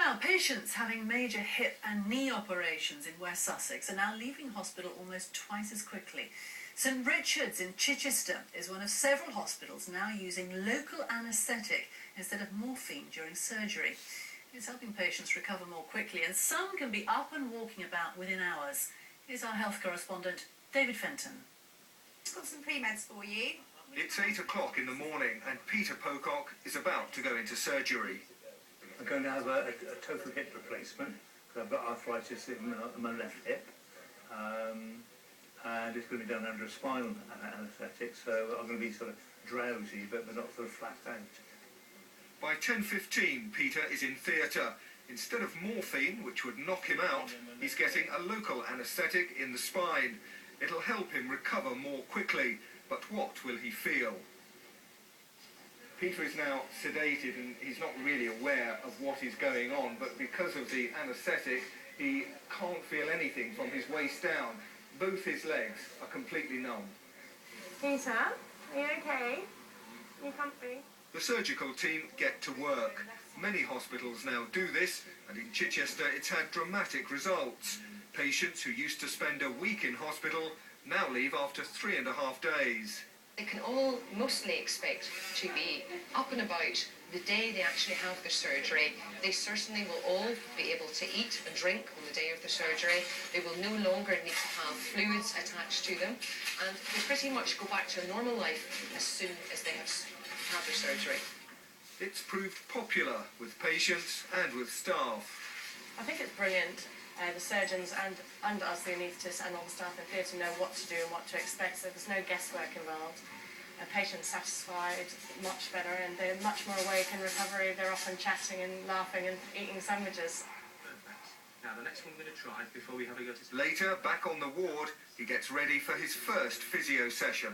Now, patients having major hip and knee operations in West Sussex are now leaving hospital almost twice as quickly. St Richard's in Chichester is one of several hospitals now using local anaesthetic instead of morphine during surgery. It's helping patients recover more quickly, and some can be up and walking about within hours. Here's our health correspondent, David Fenton. I've got some pre-meds for you. It's 8 o'clock in the morning and Peter Pocock is about to go into surgery. I'm going to have a total hip replacement because I've got arthritis in my left hip, and it's going to be done under a spinal anaesthetic, so I'm going to be sort of drowsy but not sort of flat out. By 10:15, Peter is in theatre. Instead of morphine, which would knock him out, he's getting a local anaesthetic in the spine. It'll help him recover more quickly, but what will he feel? Peter is now sedated and he's not really aware of what is going on, but because of the anaesthetic, he can't feel anything from his waist down. Both his legs are completely numb. Peter, are you okay? Are you comfy? The surgical team get to work. Many hospitals now do this, and in Chichester it's had dramatic results. Patients who used to spend a week in hospital now leave after 3.5 days. They can all mostly expect to be up and about the day they actually have their surgery. They certainly will all be able to eat and drink on the day of the surgery. They will no longer need to have fluids attached to them, and they pretty much go back to a normal life as soon as they have had their surgery. It's proved popular with patients and with staff. I think it's brilliant. The surgeons and us, the anaesthetists and all the staff in theatre know what to do and what to expect, so there's no guesswork involved. Patients satisfied, much better, and they're much more awake in recovery. They're often chatting and laughing and eating sandwiches. Now the next one we're going to try before we have a go to... Later, back on the ward, he gets ready for his first physio session.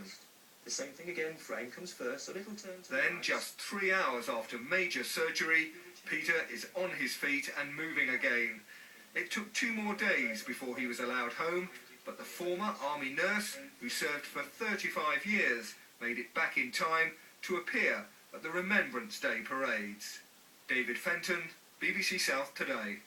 The same thing again, frame comes first, a little turn to Then, just 3 hours after major surgery, Peter is on his feet and moving again. It took 2 more days before he was allowed home, but the former army nurse, who served for 35 years, made it back in time to appear at the Remembrance Day parades. David Fenton, BBC South Today.